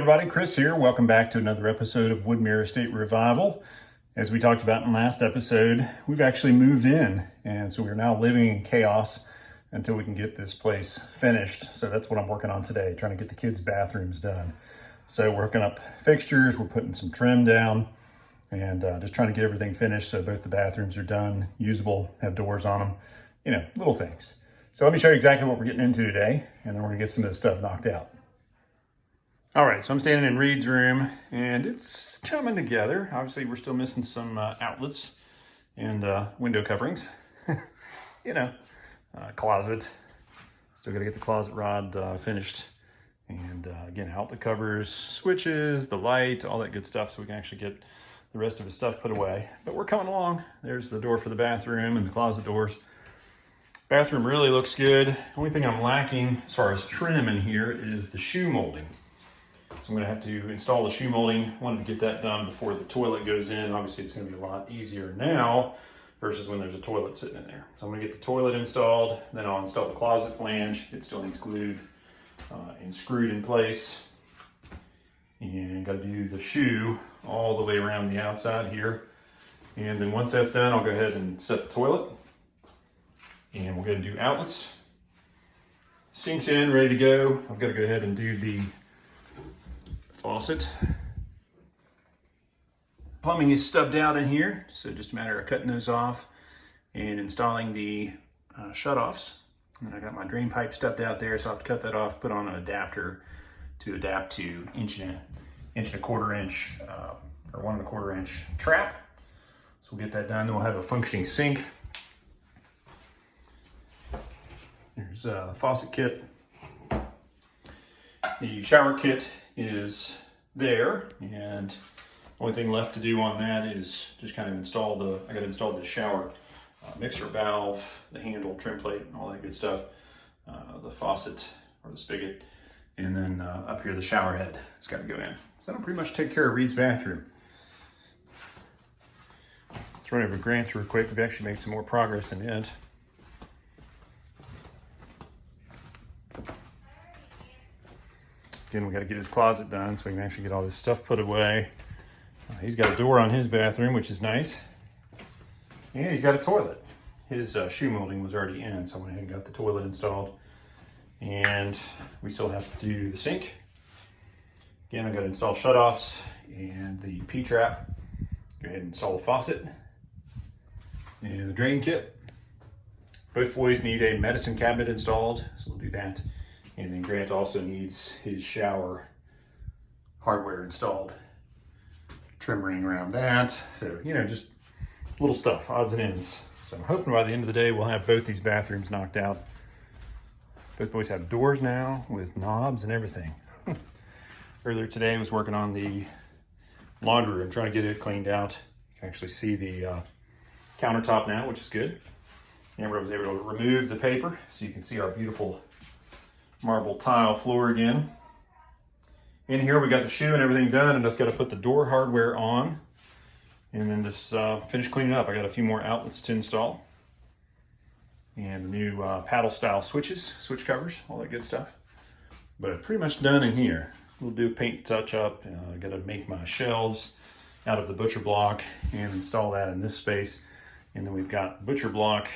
everybody, Chris here. Welcome back to another episode of Woodmere Estate Revival. As we talked about in the last episode, we've actually moved in, and so we're now living in chaos until we can get this place finished. So that's what I'm working on today, trying to get the kids' bathrooms done. So we're hooking up fixtures, we're putting some trim down, and just trying to get everything finished so both the bathrooms are done, usable, have doors on them, you know, little things. So let me show you exactly what we're getting into today, and then we're gonna get some of this stuff knocked out. All right, so I'm standing in Reed's room, and it's coming together. Obviously, we're still missing some outlets and window coverings. Closet. Still gotta get the closet rod finished. And again, outlet covers, switches, the light, all that good stuff, so we can actually get the rest of the stuff put away. But we're coming along. There's the door for the bathroom and the closet doors. Bathroom really looks good. The only thing I'm lacking as far as trim in here is the shoe molding. So I'm gonna have to install the shoe molding. Wanted to get that done before the toilet goes in. Obviously it's gonna be a lot easier now versus when there's a toilet sitting in there. So I'm gonna get the toilet installed, then I'll install the closet flange. It still needs glued and screwed in place. And gotta do the shoe all the way around the outside here. And then once that's done, I'll go ahead and set the toilet. And we'll go ahead and do outlets. Sink's in, ready to go. I've gotta go ahead and do the faucet. Plumbing is stubbed out in here, so just a matter of cutting those off and installing the shutoffs. And I got my drain pipe stubbed out there, so I have to cut that off, put on an adapter to adapt to inch and a quarter inch or 1 1/4 inch trap. So we'll get that done. Then we'll have a functioning sink. There's a faucet kit. The shower kit is there, and the only thing left to do on that is just kind of install I gotta install the shower mixer valve, the handle, trim plate, and all that good stuff, the faucet or the spigot, and then up here the shower head has got to go in. So that'll pretty much take care of Reed's bathroom. Let's run over Grant's real quick. We've actually made some more progress in it. Again, we got to get his closet done so we can actually get all this stuff put away. He's got a door on his bathroom, which is nice. And he's got a toilet. His shoe molding was already in, so I went ahead and got the toilet installed. And we still have to do the sink. Again, I got to install shutoffs and the P-trap. Go ahead and install the faucet and the drain kit. Both boys need a medicine cabinet installed, so we'll do that. And then Grant also needs his shower hardware installed. Trim ring around that. So, you know, just little stuff, odds and ends. So I'm hoping by the end of the day, we'll have both these bathrooms knocked out. Both boys have doors now with knobs and everything. Earlier today, I was working on the laundry room, trying to get it cleaned out. You can actually see the countertop now, which is good. Amber was able to remove the paper, so you can see our beautiful marble tile floor again. In here we got the shoe and everything done, and just got to put the door hardware on and then just finish cleaning up. I got a few more outlets to install and the new paddle style switches, switch covers, all that good stuff. But pretty much done in here. We'll do a paint touch up. I got to make my shelves out of the butcher block and install that in this space. And then we've got butcher block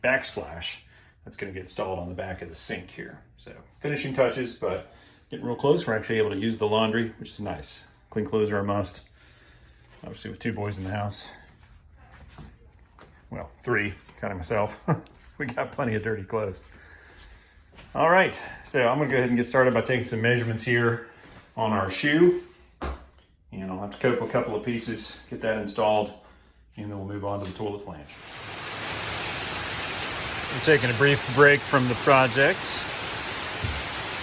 backsplash that's going to get installed on the back of the sink here. So finishing touches, but getting real close. We're actually able to use the laundry, which is nice. Clean clothes are a must. Obviously with 2 boys in the house. Well, 3, counting myself. We got plenty of dirty clothes. All right, so I'm gonna go ahead and get started by taking some measurements here on our shoe. And I'll have to cope a couple of pieces, get that installed, and then we'll move on to the toilet flange. We're taking a brief break from the project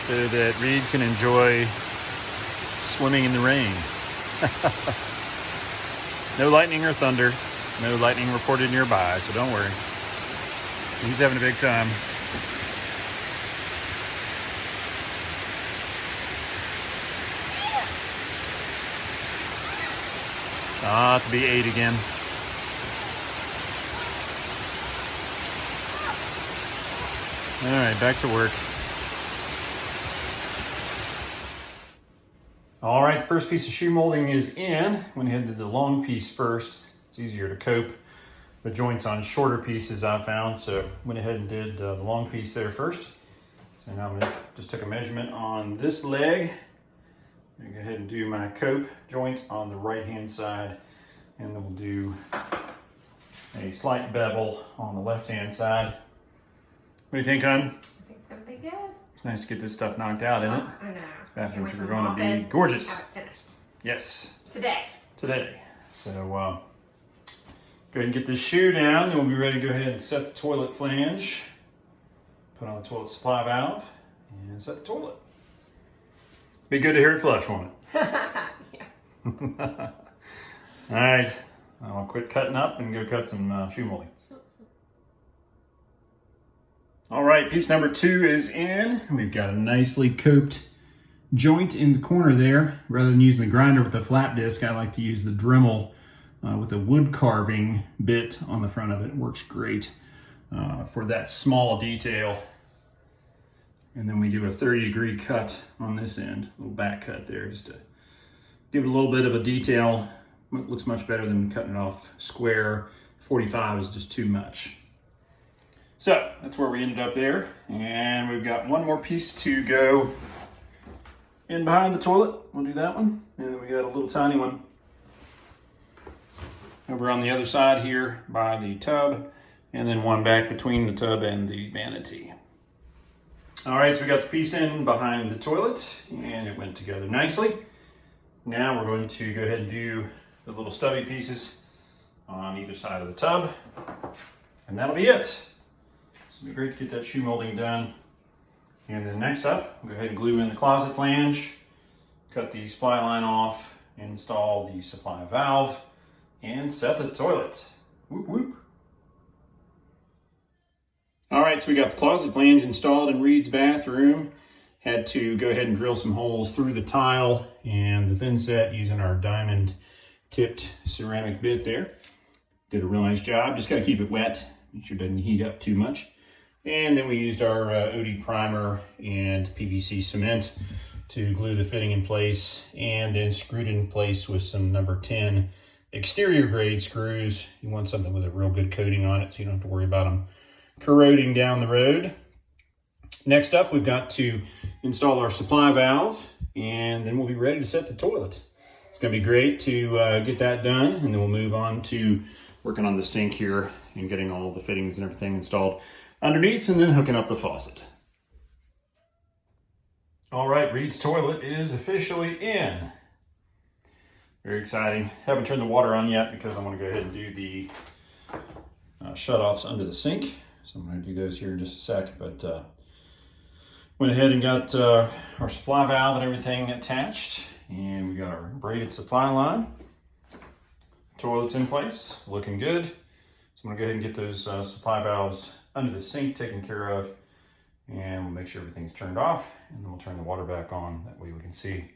so that Reed can enjoy swimming in the rain. No lightning or thunder, no lightning reported nearby, so don't worry. He's having a big time. To be 8 again. All right, back to work. All right, the first piece of shoe molding is in. Went ahead and did the long piece first. It's easier to cope the joints on shorter pieces, I found. So went ahead and did the long piece there first. So now I'm gonna just took a measurement on this leg. I'm gonna go ahead and do my cope joint on the right-hand side, and then we'll do a slight bevel on the left-hand side. What do you think, hon? I think it's gonna be good. It's nice to get this stuff knocked out, isn't it? I know. Bathrooms are going to be gorgeous. Have it finished. Yes. Today. So go ahead and get this shoe down, and we'll be ready to go ahead and set the toilet flange. Put on the toilet supply valve and set the toilet. Be good to hear it flush, won't it? Yeah. All right. I'll quit cutting up and go cut some shoe molding. All right, piece number 2 is in. We've got a nicely coped joint in the corner there. Rather than using the grinder with the flat disc, I like to use the Dremel with a wood carving bit on the front of it. It works great for that small detail. And then we do a 30-degree cut on this end, a little back cut there, just to give it a little bit of a detail. It looks much better than cutting it off square. 45 is just too much. So that's where we ended up there. And we've got one more piece to go in behind the toilet. We'll do that one. And then we got a little tiny one over on the other side here by the tub. And then one back between the tub and the vanity. All right, so we got the piece in behind the toilet and it went together nicely. Now we're going to go ahead and do the little stubby pieces on either side of the tub. And that'll be it. So it'll be great to get that shoe molding done. And then next up, we'll go ahead and glue in the closet flange, cut the supply line off, install the supply valve, and set the toilet. Whoop, whoop. All right, so we got the closet flange installed in Reed's bathroom. Had to go ahead and drill some holes through the tile and the thin set using our diamond tipped ceramic bit there. Did a real nice job. Just got to keep it wet, make sure it doesn't heat up too much. And then we used our OD primer and PVC cement to glue the fitting in place, and then screwed in place with some number 10 exterior grade screws. You want something with a real good coating on it so you don't have to worry about them corroding down the road. Next up, we've got to install our supply valve, and then we'll be ready to set the toilet. It's going to be great to get that done, and then we'll move on to working on the sink here and getting all the fittings and everything installed underneath, and then hooking up the faucet. All right, Reed's toilet is officially in. Very exciting. Haven't turned the water on yet because I'm going to go ahead and do the shut-offs under the sink. So I'm going to do those here in just a sec, but went ahead and got our supply valve and everything attached, and we got our braided supply line. Toilet's in place, looking good. So I'm going to go ahead and get those supply valves under the sink taken care of, and we'll make sure everything's turned off, and then we'll turn the water back on. That way we can see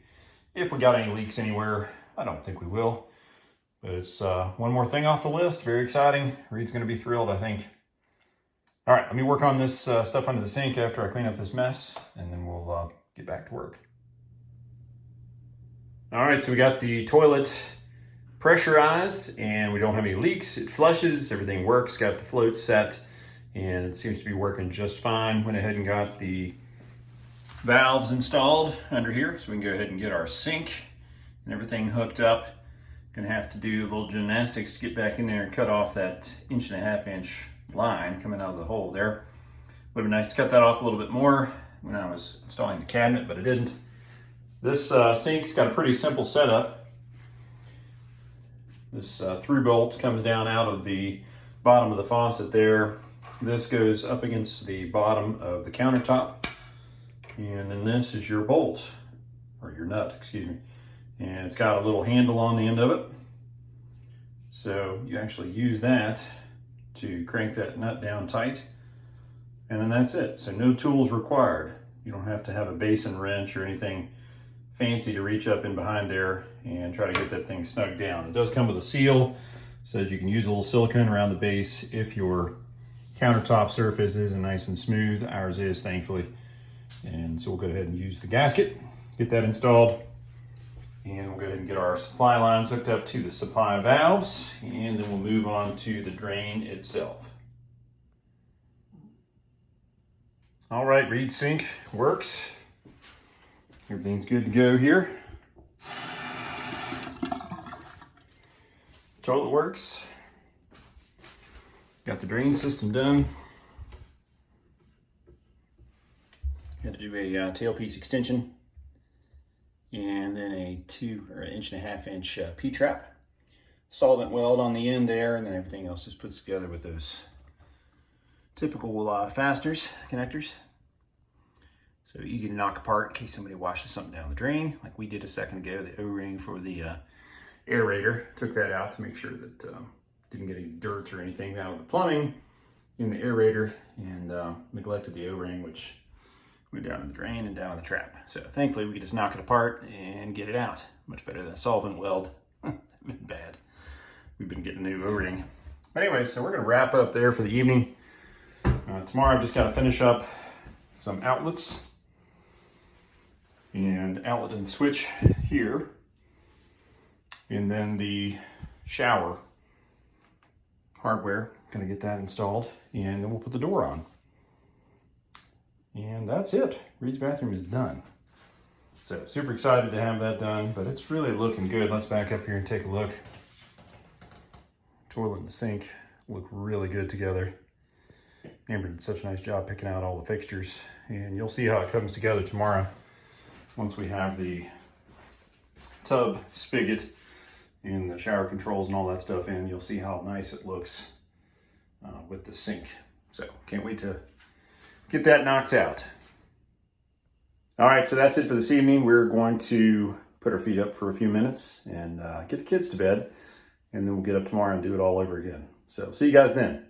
if we got any leaks anywhere. I don't think we will, but it's one more thing off the list. Very exciting. Reed's going to be thrilled, I think. All right, let me work on this stuff under the sink after I clean up this mess, and then we'll get back to work. All right, so we got the toilet pressurized, and we don't have any leaks. It flushes, everything works, got the float set, and it seems to be working just fine. Went ahead and got the valves installed under here, so we can go ahead and get our sink and everything hooked up. Gonna have to do a little gymnastics to get back in there and cut off that 1.5 inch line coming out of the hole there. Would have been nice to cut that off a little bit more when I was installing the cabinet, but I didn't. This sink's got a pretty simple setup. This through bolt comes down out of the bottom of the faucet there. This goes up against the bottom of the countertop, and then this is your bolt, or your nut, excuse me. And it's got a little handle on the end of it. So you actually use that to crank that nut down tight, and then that's it. So no tools required. You don't have to have a basin wrench or anything fancy to reach up in behind there and try to get that thing snug down. It does come with a seal. It says you can use a little silicone around the base if your countertop surface isn't nice and smooth. Ours is, thankfully. And so we'll go ahead and use the gasket, get that installed. And we'll go ahead and get our supply lines hooked up to the supply valves, and then we'll move on to the drain itself. All right, reed sink works. Everything's good to go here. Toilet works. Got the drain system done. Had to do a tailpiece extension, and then a 1.5 inch P-trap. Solvent weld on the end there, and then everything else just puts together with those typical fasteners, connectors. So easy to knock apart in case somebody washes something down the drain, like we did a second ago. The O-ring for the aerator, took that out to make sure that didn't get any dirt or anything out of the plumbing in the aerator, and neglected the O-ring, which went down in the drain and down in the trap. So thankfully we could just knock it apart and get it out. Much better than a solvent weld. Been bad. We've been getting a new O-ring. But anyway, so we're gonna wrap up there for the evening. Tomorrow I've just gotta finish up some outlets and outlet and switch here. And then the shower hardware, gonna get that installed, and then we'll put the door on. And that's it. Reed's bathroom is done. So super excited to have that done, but it's really looking good. Let's back up here and take a look. Toilet and the sink look really good together. Amber did such a nice job picking out all the fixtures, and you'll see how it comes together tomorrow once we have the tub, spigot, and the shower controls and all that stuff in. You'll see how nice it looks with the sink. So can't wait to get that knocked out. All right, so that's it for this evening. We're going to put our feet up for a few minutes and get the kids to bed, and then we'll get up tomorrow and do it all over again. So see you guys then.